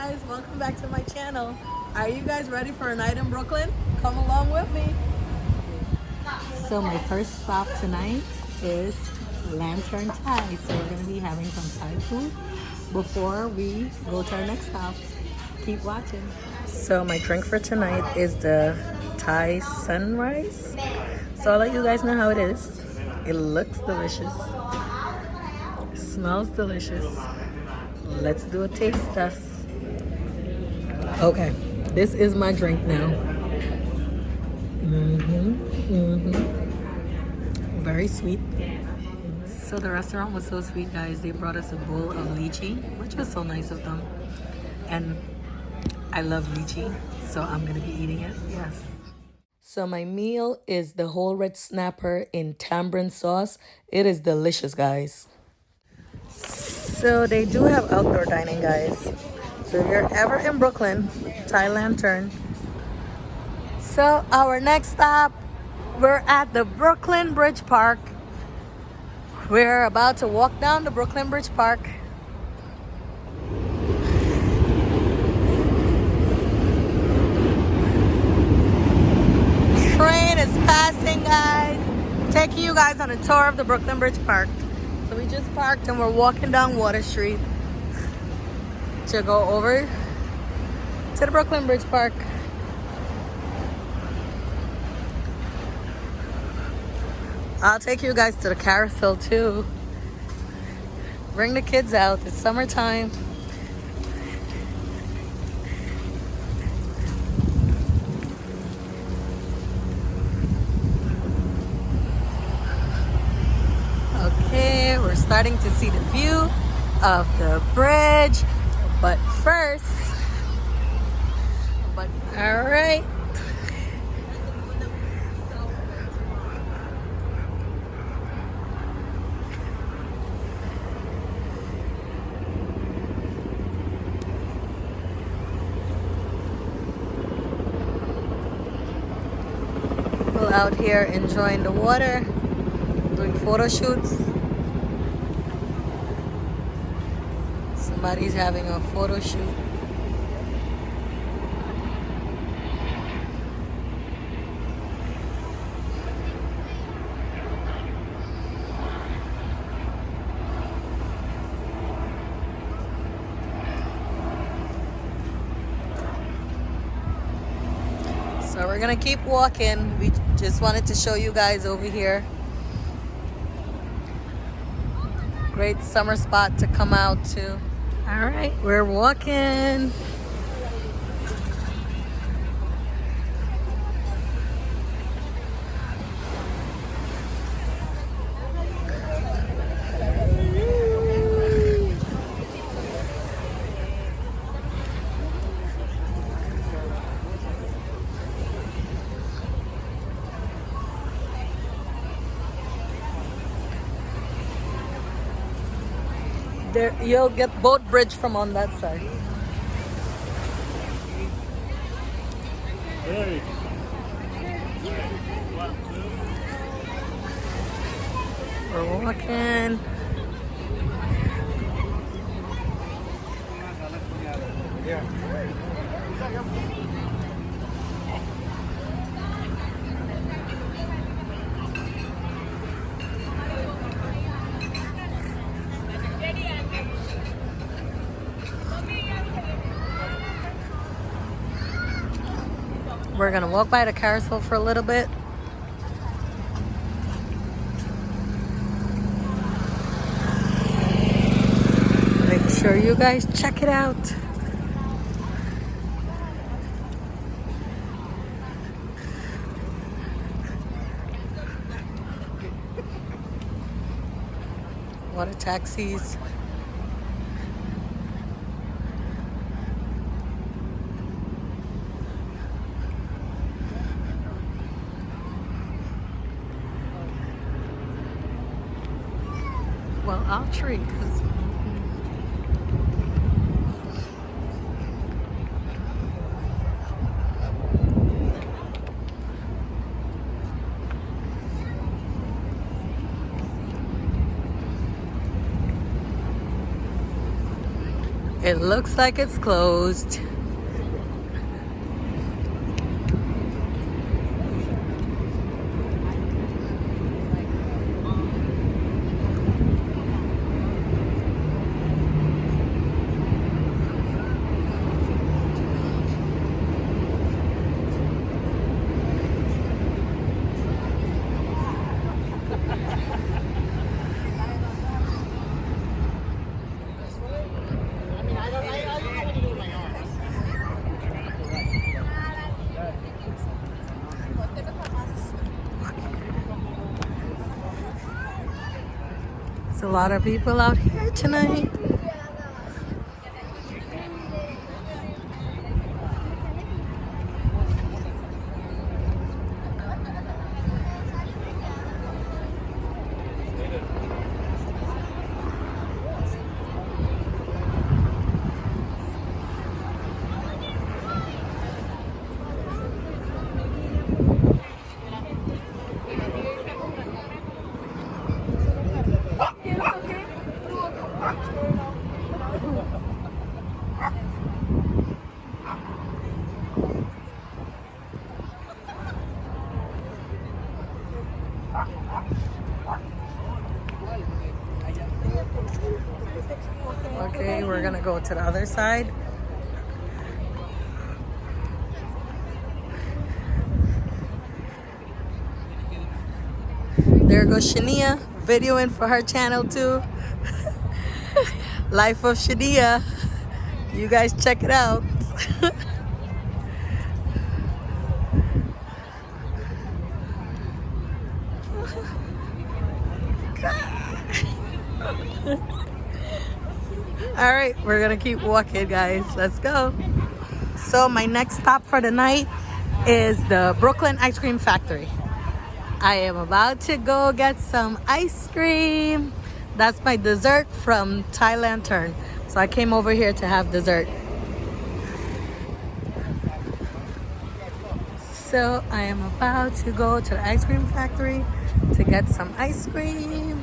guys, welcome back to my channel. Are you guys ready for a night in Brooklyn? Come along with me. So my first stop tonight is Lantern Thai. So we're going to be having some Thai food before we go to our next stop. Keep watching. So my drink for tonight is the Thai Sunrise. So I'll let you guys know how it is. It looks delicious. It smells delicious. Let's do a taste test. Okay, this is my drink now. Very sweet. So the restaurant was so sweet, guys. They brought us a bowl of lychee, which was so nice of them. And I love lychee, so I'm gonna be eating it, yes. So my meal is the whole red snapper in tamarind sauce. It is delicious, guys. So they do have outdoor dining, guys. So if you're ever in Brooklyn, Thai Lantern. So our next stop, we're at the Brooklyn Bridge Park. We're about to walk down the Brooklyn Bridge Park. Train is passing, guys. Taking you guys on a tour of the Brooklyn Bridge Park. So we just parked and we're walking down Water Street to go over to the Brooklyn Bridge Park. I'll take you guys to the carousel too. Bring the kids out. It's summertime. Okay, we're starting to see the view of the bridge. But first, all right. People out here enjoying the water, doing photo shoots. Somebody's having a photo shoot. So we're gonna keep walking. We just wanted to show you guys over here. Great summer spot to come out to. All right, we're walking. There, you'll get boat bridge from on that side. We're walking. We're gonna walk by the carousel for a little bit. Make sure you guys check it out. Water taxis. Well, I'll treat. It looks like it's closed. There's a lot of people out here tonight. Okay, we're gonna go to the other side. There goes Shania, videoing for her channel too. Life of Shania. You guys check it out. All right, we're gonna keep walking, guys. Let's go. So my next stop for the night is the Brooklyn Ice Cream Factory. I am about to go get some ice cream. That's my dessert from Thai Lantern. So I came over here to have dessert. So I am about to go to the ice cream factory to get some ice cream.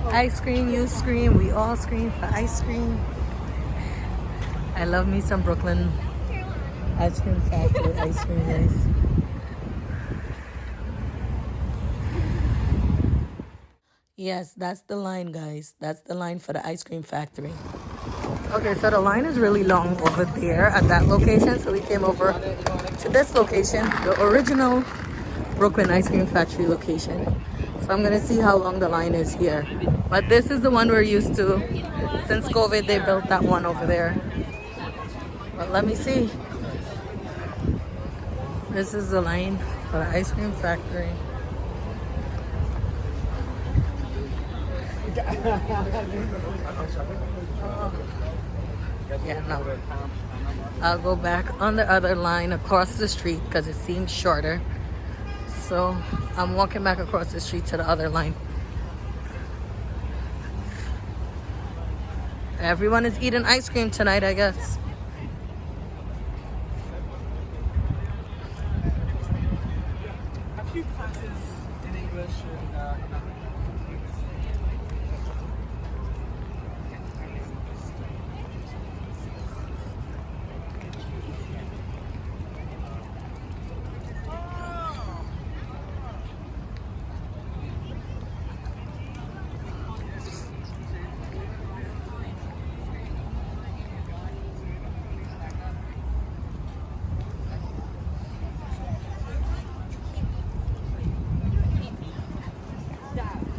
Ice cream, you scream, we all scream for ice cream. I love me some Brooklyn Ice Cream Factory ice cream, guys. Yes, that's the line, guys. That's the line for the ice cream factory. Okay, so the line is really long over there at that location. So we came over to this location, the original Brooklyn Ice Cream Factory location. So I'm gonna see how long the line is here. But this is the one we're used to. Since COVID, they built that one over there. But let me see. This is the line for the ice cream factory. Yeah, no. I'll go back on the other line across the street because it seems shorter. So I'm walking back across the street to the other line. Everyone is eating ice cream tonight, I guess. A few classes in English and Stop.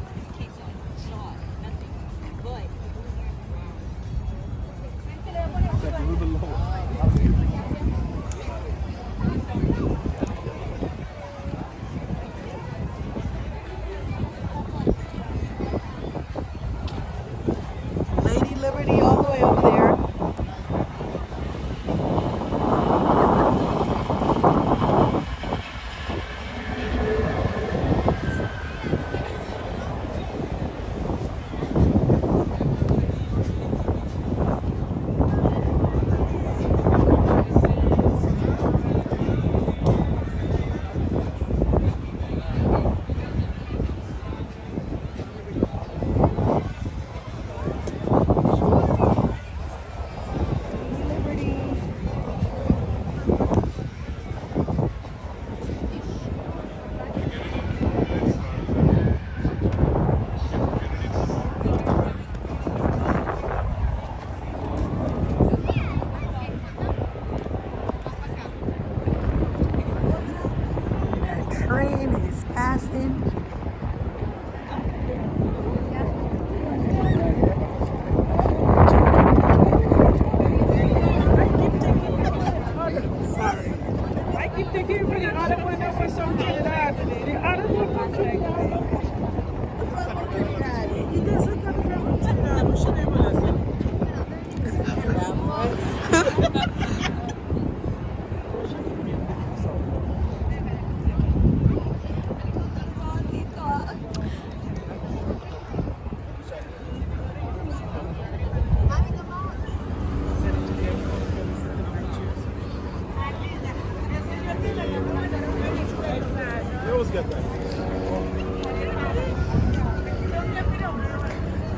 train is passing. I keep thinking for the other one that was so Trinidad. The other one was from Trinidad. He doesn't come from Trinidad. What's your name, Melissa?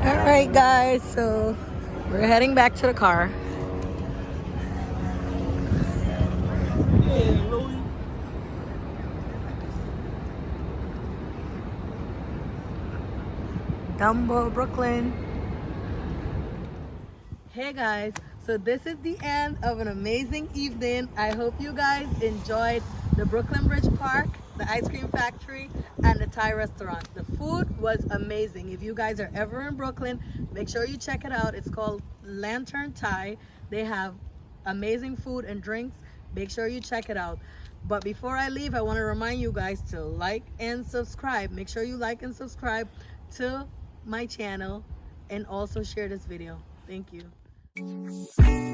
All right, guys, so we're heading back to the car. Dumbo, Brooklyn. Hey guys, so this is the end of an amazing evening. I hope you guys enjoyed the Brooklyn Bridge Park, the ice cream factory, and the Thai restaurant. The food was amazing. If you guys are ever in Brooklyn, make sure you check it out. It's called Lantern Thai. They have amazing food and drinks. Make sure you check it out. But before I leave, I want to remind you guys to like and subscribe. Make sure you like and subscribe to my channel and also share this video. Thank you.